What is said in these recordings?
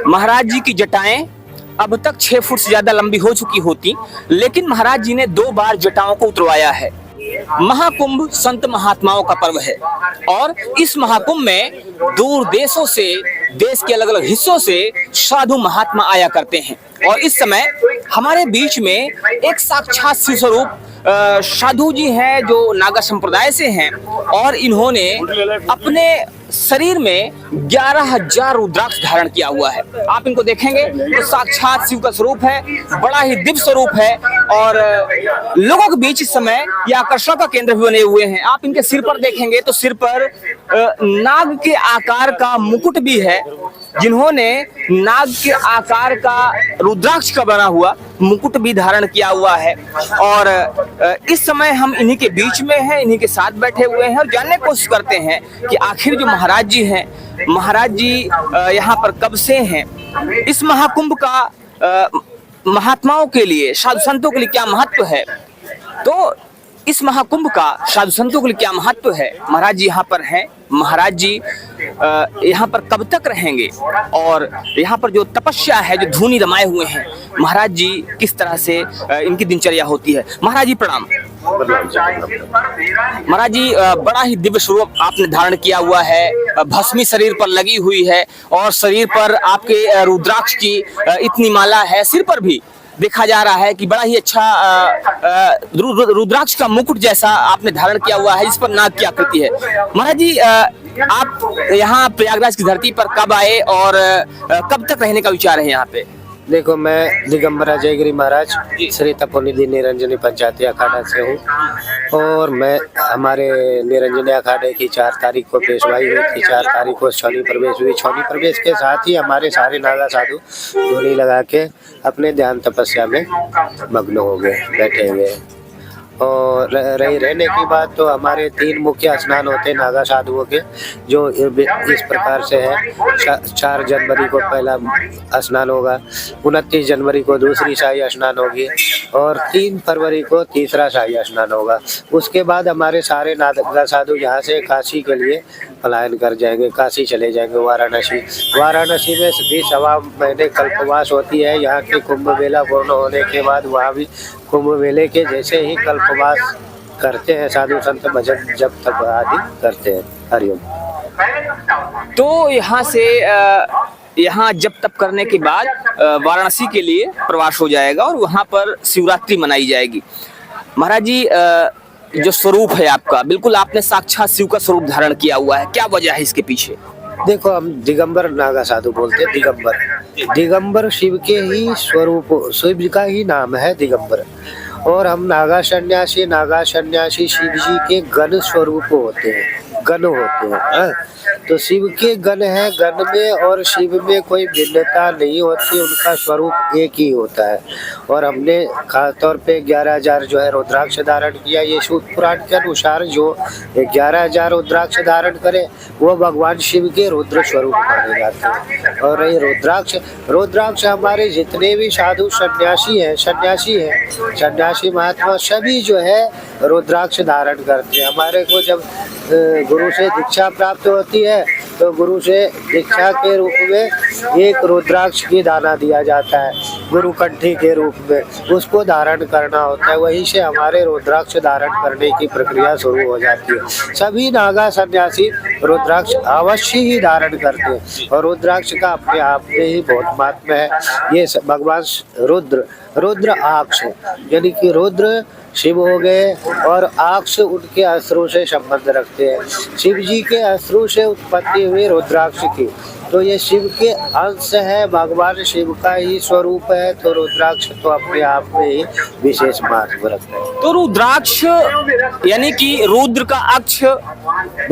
महाराज जी की जटाएं अब तक 6 फुट से ज्यादा लंबी हो चुकी होती, लेकिन महाराज जी ने 2 बार जटाओं को उतरवाया है। महाकुंभ संत महात्माओं का पर्व है और इस महाकुंभ में दूर देशों से, देश के अलग अलग हिस्सों से साधु महात्मा आया करते हैं। और इस समय हमारे बीच में एक साक्षात शिव स्वरूप साधु जी हैं जो नागा संप्रदाय से हैं और इन्होंने अपने शरीर में 11,000 रुद्राक्ष धारण किया हुआ है। आप इनको देखेंगे तो साक्षात शिव का स्वरूप है, बड़ा ही दिव्य स्वरूप है और लोगों के बीच इस समय ये आकर्षण का केंद्र भी बने हुए हैं। आप इनके सिर पर देखेंगे तो सिर पर नाग के आकार का मुकुट भी है, जिन्होंने नाग के आकार का रुद्राक्ष का बना हुआ मुकुट भी धारण किया हुआ है। और इस समय हम इन्हीं के बीच में हैं, इन्हीं के साथ बैठे हुए हैं और जानने की कोशिश करते हैं कि आखिर जो महाराज जी हैं, महाराज जी यहाँ पर कब से हैं, इस महाकुंभ का महात्माओं के लिए, साधु संतों के लिए क्या महत्व है। तो इस महाकुंभ का साधु संतों के लिए क्या महत्व है, महाराज जी यहाँ पर हैं, महाराज जी यहाँ पर कब तक रहेंगे और यहाँ पर जो तपस्या है, जो धूनी रमाए हुए हैं, महाराज जी किस तरह से इनकी दिनचर्या होती है। महाराज जी प्रणाम। महाराज जी बड़ा ही दिव्य स्वरूप आपने धारण किया हुआ है, भस्मी शरीर पर लगी हुई है और शरीर पर आपके रुद्राक्ष की इतनी माला है, सिर पर भी देखा जा रहा है कि बड़ा ही अच्छा रुद्राक्ष का मुकुट जैसा आपने धारण किया हुआ है, जिस पर नाग की आकृति है। महाराज जी आप यहाँ प्रयागराज की धरती पर कब आए और कब तक रहने का विचार है यहाँ पे? देखो, मैं दिगंबरा जयगिरी महाराज श्री तपोनिधि निरंजनी पंचायती अखाड़ा से हूँ और मैं हमारे निरंजनी अखाड़े की 4 तारीख को पेशवाई हुई थी। 4 तारीख को छौनी प्रवेश हुई। छौनी प्रवेश के साथ ही हमारे सारे नागा साधु डोली लगा के अपने ध्यान तपस्या में मग्न हो गए, बैठे हुए। और रहने की बात तो हमारे 3 मुख्य स्नान होते हैं नागा साधुओं के, जो इस प्रकार से है। 4 जनवरी को पहला स्नान होगा, 29 जनवरी को दूसरी शाही स्नान होगी और 3 फरवरी को तीसरा शाही स्नान होगा। उसके बाद हमारे सारे नागा साधु यहाँ से काशी के लिए पलायन कर जाएंगे, काशी चले जाएंगे, वाराणसी में भी 1.25 महीने कल्पवास होती है। यहाँ के कुंभ मेला पूर्ण होने के बाद वहाँ भी कुंभ मेले के जैसे ही कल्पवास करते हैं साधु संत, भजन जप तप आदि करते हैं। हरिओम। तो यहाँ से यहाँ जप तप करने के बाद वाराणसी के लिए प्रवास हो जाएगा और वहाँ पर शिवरात्रि मनाई जाएगी। महाराज जी जो स्वरूप है आपका, बिल्कुल आपने साक्षात शिव का स्वरूप धारण किया हुआ है, क्या वजह है इसके पीछे? देखो, हम दिगंबर नागा साधु बोलते हैं। दिगंबर शिव के ही स्वरूप, शिव का ही नाम है दिगंबर। और हम नागा सन्यासी शिव जी के गण स्वरूप होते हैं, गण होते हैं। तो शिव के गण है, गण में और शिव में कोई भिन्नता नहीं होती, उनका स्वरूप एक ही होता है। और हमने खास तौर पे 11,000 जो है रुद्राक्ष धारण किया। ये शिव पुराण के अनुसार जो 11,000 रुद्राक्ष धारण करे वो भगवान शिव के रुद्र स्वरूप माने जाते हैं। और ये रुद्राक्ष हमारे जितने भी साधु सन्यासी महात्मा सभी जो है रुद्राक्ष धारण करते हैं। हमारे को जब गुरु से दीक्षा प्राप्त होती है तो गुरु से दीक्षा के रूप में एक रुद्राक्ष की दाना दिया जाता है, गुरु कंठी के रूप में, उसको धारण करना होता है। वहीं से हमारे रुद्राक्ष धारण करने की प्रक्रिया शुरू हो जाती है। सभी नागा सन्यासी रुद्राक्ष अवश्य ही धारण करते हैं और रुद्राक्ष का अपने आप में ही बहुत महात्म्य है। ये भगवान रुद्र आक्ष, यानी कि रुद्र शिव हो गए और आक्ष उनके अश्रु से संबंध रखते हैं। शिव जी के अश्रु से उत्पत्ति हुई रुद्राक्ष की, तो ये शिव के अंश है, भगवान शिव का ही स्वरूप है। तो रुद्राक्ष तो अपने आप में ही विशेष महत्व रखता है। तो रुद्राक्ष यानी कि रुद्र का अक्ष,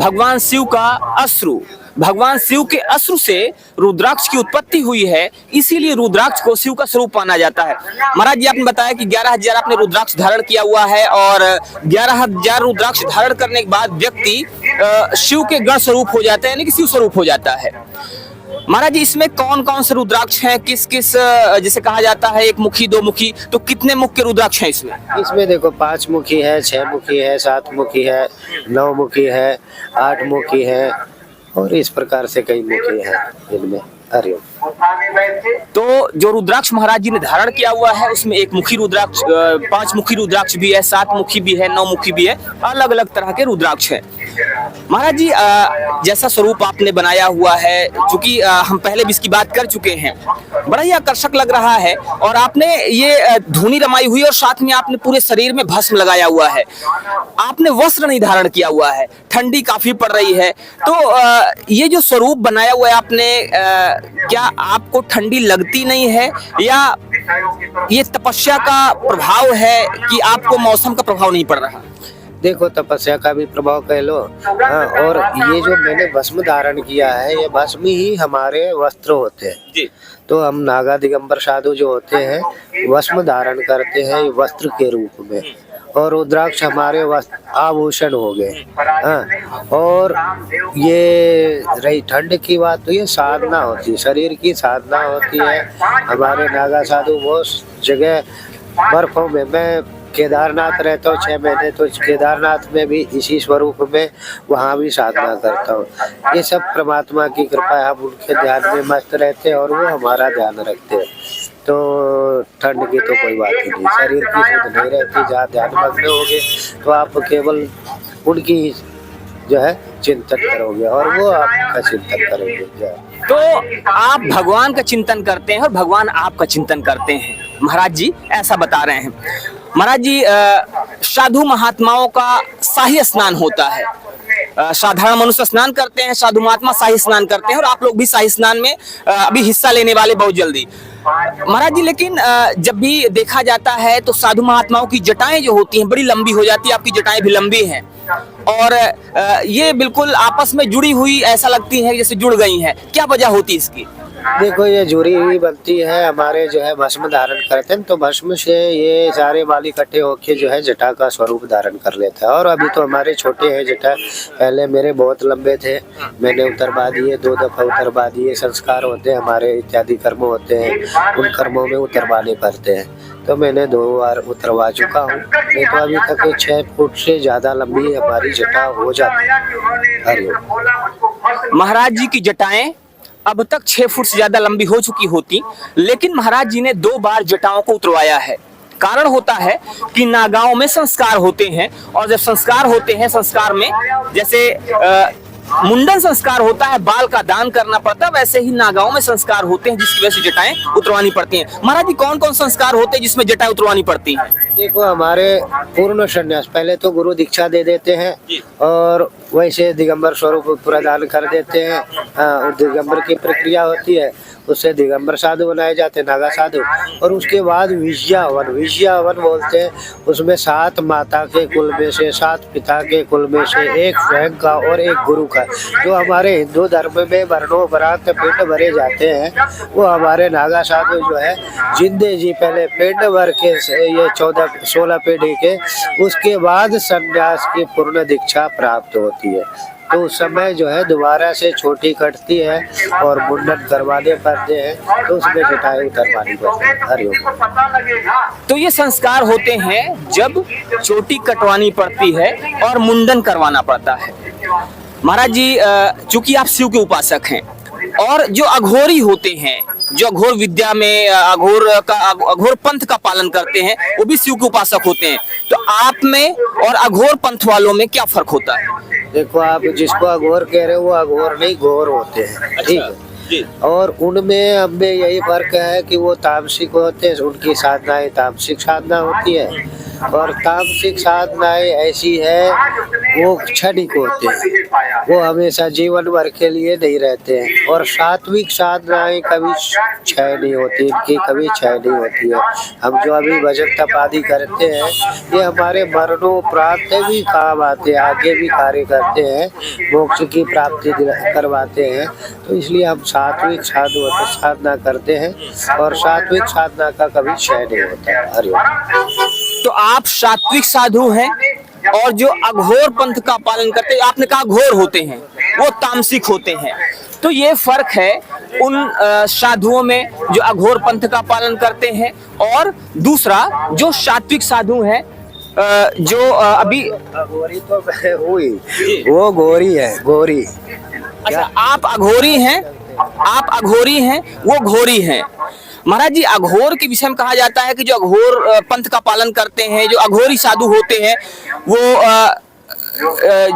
भगवान शिव का अश्रु, भगवान शिव के अश्रु से रुद्राक्ष की उत्पत्ति हुई है, इसीलिए रुद्राक्ष को शिव का स्वरूप माना जाता है। महाराज जी आपने बताया कि 11,000 आपने रुद्राक्ष धारण किया हुआ है और 11,000 रुद्राक्ष धारण करने के बाद व्यक्ति शिव के गण स्वरूप हो जाता है, यानी कि शिव स्वरूप हो जाता है। महाराज जी इसमें कौन कौन से रुद्राक्ष हैं, किस किस, जैसे कहा जाता है 1 मुखी 2 मुखी, तो कितने मुख्य रुद्राक्ष हैं इसमें? इसमें देखो 5 मुखी है, 6 मुखी है, 7 मुखी है, 9 मुखी है, 8 मुखी है और इस प्रकार से कई मुखी हैं इनमें। हरिओम। तो जो रुद्राक्ष महाराज जी ने धारण किया हुआ है उसमें एक मुखी रुद्राक्ष, 5 मुखी रुद्राक्ष भी है, 7 मुखी भी है, 9 मुखी भी है, अलग अलग तरह के रुद्राक्ष है। महाराज जी जैसा स्वरूप आपने बनाया हुआ है, चूंकि हम पहले भी इसकी बात कर चुके हैं, बड़ा ही आकर्षक लग रहा है। और आपने ये धूनी रमाई हुई और साथ में आपने पूरे शरीर में भस्म लगाया हुआ है, आपने वस्त्र नहीं धारण किया हुआ है, ठंडी काफी पड़ रही है। तो ये जो स्वरूप बनाया हुआ है आपने, क्या आपको ठंडी लगती नहीं है या ये तपस्या का प्रभाव है कि आपको मौसम का प्रभाव नहीं पड़ रहा? देखो, तपस्या का भी प्रभाव कह लो। हाँ, और ये जो मैंने भस्म धारण किया है, ये भस्म ही हमारे वस्त्र होते हैं जी। तो हम नागा दिगंबर साधु जो होते हैं भस्म धारण करते हैं वस्त्र के रूप में, और रुद्राक्ष हमारे आभूषण हो गए। हाँ, और ये रही ठंड की बात, तो ये साधना होती है, शरीर की साधना होती है। हमारे नागा साधु वो जगह बर्फों में, मैं केदारनाथ रहता हूँ 6 महीने, तो केदारनाथ में भी इसी स्वरूप में वहाँ भी साधना करता हूँ। ये सब परमात्मा की कृपा है, हम उनके ध्यान में मस्त रहते हैं और वो हमारा ध्यान रखते हैं। तो ठंड की तो कोई बात ही नहीं, शरीर की सुध नहीं रहती। जहाँ ध्यान मग्न होगे तो आप केवल उनकी जो है चिंतन करोगे और वो आपका चिंतन करेंगे। तो आप भगवान का चिंतन करते हैं और भगवान आपका चिंतन करते हैं, महाराज जी ऐसा बता रहे हैं। महाराज जी साधु महात्माओं का शाही स्नान होता है, साधारण मनुष्य स्नान करते हैं, साधु महात्मा शाही स्नान करते हैं, और आप लोग भी शाही स्नान में अभी हिस्सा लेने वाले बहुत जल्दी, महाराज जी। लेकिन जब भी देखा जाता है तो साधु महात्माओं की जटाएं जो होती हैं बड़ी लंबी हो जाती है, आपकी जटाएं भी लंबी हैं और ये बिल्कुल आपस में जुड़ी हुई ऐसा लगती है जैसे जुड़ गई हैं, क्या वजह होती है इसकी? देखो, ये जुड़ी हुई बनती है, हमारे जो है भस्म धारण करते हैं तो भस्म से ये सारे बाल इकट्ठे होके जो है जटा का स्वरूप धारण कर लेता है। और अभी तो हमारे छोटे हैं जटा, पहले मेरे बहुत लंबे थे, मैंने उतरवा दिए, 2 दफा उतरवा दिए। संस्कार होते हैं हमारे, इत्यादि कर्म होते हैं, उन कर्मों में उतरवाने पड़ते हैं, तो मैंने 2 बार उतरवा चुका हूँ। नहीं तो अभी तक 6 फुट से ज्यादा लंबी हमारी जटा हो जाती है। महाराज जी की जटाएं अब तक 6 फुट से ज्यादा लंबी हो चुकी होती, लेकिन महाराज जी ने 2 बार जटाओं को उतरवाया है। कारण होता है कि नागाओं में संस्कार होते हैं, और जब संस्कार होते हैं, संस्कार में जैसे मुंडन संस्कार होता है, बाल का दान करना पड़ता है, वैसे ही नागाओं में संस्कार होते हैं जिसकी वजह से जटाएं उतरवानी पड़ती हैं। महाराज जी कौन कौन संस्कार होते हैं जिसमें जटाएं उतरवानी पड़ती हैं? देखो, हमारे पूर्ण संन्यास, पहले तो गुरु दीक्षा दे देते हैं और वैसे दिगंबर स्वरूप प्रदान कर देते हैं। दिगंबर की प्रक्रिया होती है, उससे दिगंबर साधु बनाए जाते हैं, नागा साधु। और उसके बाद विजयावन बोलते हैं, उसमें 7 माता के कुल में से, 7 पिता के कुल में से, 1 स्वयं का और 1 गुरु का। जो हमारे हिंदू धर्म में वर्णों उपरांत पिंड भरे जाते हैं, वो हमारे नागा साधु जो है जिंदे जी पहले पिंड भर के ये 14-16 पीढ़ी के, उसके बाद संन्यास की पूर्ण दीक्षा प्राप्त होती है। तो उस समय जो है दोबारा से छोटी कटती है और मुंडन करवाने पड़ते हैं, तो उसमें जटाएं उतरवानी पड़ती है। हरिओम। तो ये संस्कार होते हैं जब चोटी कटवानी पड़ती है और मुंडन करवाना पड़ता है। महाराज जी चूंकि आप शिव के उपासक हैं, और जो अघोरी होते हैं, जो अघोर विद्या में अघोर पंथ का पालन करते हैं, वो भी शिव के उपासक होते हैं, तो आप में और अघोर पंथ वालों में क्या फर्क होता है? देखो, आप जिसको अघोर कह रहे हो वो अघोर नहीं, घोर होते हैं, ठीक है जी। और उनमें हमें यही फर्क है कि वो तामसिक होते हैं, उनकी साधनाएं तामसिक साधना होती है, और तामसिक साधनाएं ऐसी है वो क्षणिक होते हैं, वो हमेशा जीवन भर के लिए नहीं रहते हैं। और सात्विक साधनाएं कभी क्षय नहीं होती, इनकी कभी क्षय नहीं होती है। हम जो अभी भजन तप आदि करते हैं, ये हमारे मरणोपरांत भी काम आते हैं, आगे भी कार्य करते हैं, मोक्ष की प्राप्ति करवाते हैं। तो इसलिए हम सात्विक साधना करते हैं, और सात्विक साधना का कभी क्षय नहीं होता है। हरिओम। तो आप सात्विक साधु हैं, और जो अघोर पंथ का पालन करते हैं, आपने कहा घोर होते हैं, वो तामसिक होते हैं। तो ये फर्क है उन साधुओं में जो अघोर पंथ का पालन करते हैं, और दूसरा जो सात्विक साधु हैं, जो अभी गोरी तो हुई, वो गोरी है, गोरी। अच्छा, आप अघोरी हैं आप अघोरी हैं, वो घोरी हैं। महाराज जी, अघोर के विषय में कहा जाता है कि जो अघोर पंथ का पालन करते हैं, जो अघोरी साधु होते हैं, वो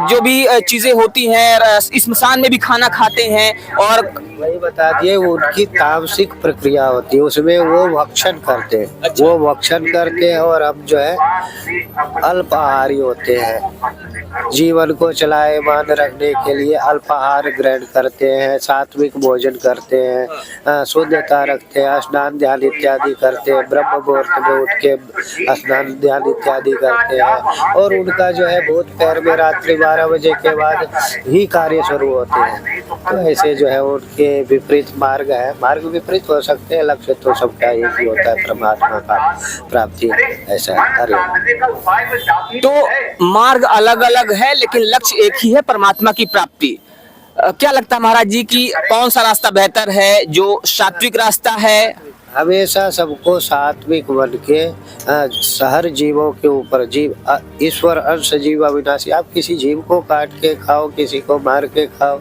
जो भी चीजें होती हैं स्मशान में भी खाना खाते हैं। और वही बता दिए, उनकी तामसिक प्रक्रिया होती है, उसमें वो भक्षण करते हैं। अच्छा। वो भक्षण करते हैं और हम जो है अल्पाहारी होते हैं। जीवन को चलायमान रखने के लिए अल्पाहार ग्रहण करते हैं, सात्विक भोजन करते हैं, शुद्धता रखते हैं, स्नान ध्यान इत्यादि करते हैं, ब्रह्म मुहूर्त में उठ के स्नान ध्यान इत्यादि करते हैं। और उनका जो है भूत पैर में रात्रि 12 बजे के बाद ही कार्य शुरू होते हैं। तो ऐसे जो है उनके विपरीत मार्ग है। मार्ग विपरीत हो सकते हैं, लक्ष्य तो सबका एक ही होता है, परमात्मा का प्राप्ति। ऐसा है। तो मार्ग अलग अलग है, लेकिन लक्ष्य एक ही है, परमात्मा की प्राप्ति। क्या लगता है महाराज जी कि कौन सा रास्ता बेहतर है, जो सात्विक रास्ता है? हमेशा सबको सात्विक बन के हर जीवों के ऊपर ईश्वर अंश जीव अविनाशी। आप किसी जीव को काट के खाओ, किसी को मार के खाओ,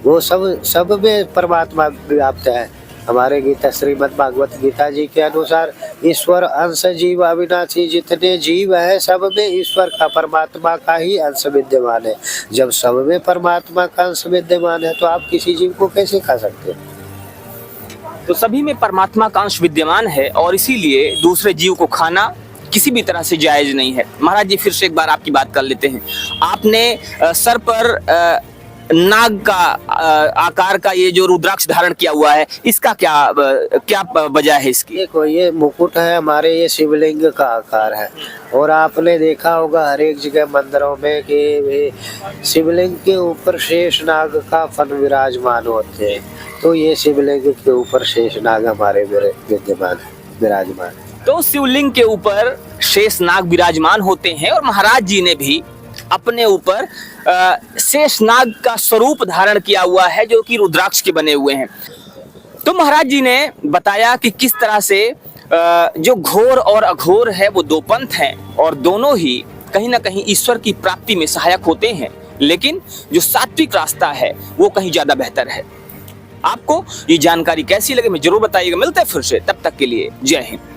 वो सब में परमात्मा व्याप्त है। हमारे गीता श्रीमद् भागवत गीता जी के अनुसार ईश्वर अंश जीव अविनाशी, जितने जीव है सब में ईश्वर का, परमात्मा का ही अंश विद्यमान है। जब सब में परमात्मा का अंश विद्यमान है तो आप किसी जीव को कैसे खा सकते हैं? तो सभी में परमात्मा का अंश विद्यमान है और इसीलिए दूसरे जीव को खाना किसी भी तरह से जायज नहीं है। महाराज जी, फिर से एक बार आपकी बात कर लेते हैं। आपने सर पर नाग का आकार का ये जो रुद्राक्ष धारण किया हुआ है, इसका क्या वजह है इसकी? देखो, ये मुकुट है हमारे, ये शिवलिंग का आकार है। और आपने देखा होगा हर एक जगह मंदिरों में कि शिवलिंग के ऊपर शेष नाग का फन विराजमान होते हैं। तो ये शिवलिंग के ऊपर शेष नाग हमारे विराजमान। तो शिवलिंग के ऊपर शेष नाग विराजमान होते हैं और महाराज जी ने भी अपने ऊपर शेष नाग का स्वरूप धारण किया हुआ है, जो कि रुद्राक्ष के बने हुए हैं। तो महाराज जी ने बताया कि किस तरह से जो घोर और अघोर है वो दो पंथ हैं और दोनों ही कहीं ना कहीं ईश्वर की प्राप्ति में सहायक होते हैं, लेकिन जो सात्विक रास्ता है वो कहीं ज्यादा बेहतर है। आपको ये जानकारी कैसी लगे मैं जरूर बताइएगा। मिलते हैं फिर से, तब तक के लिए जय हिंद।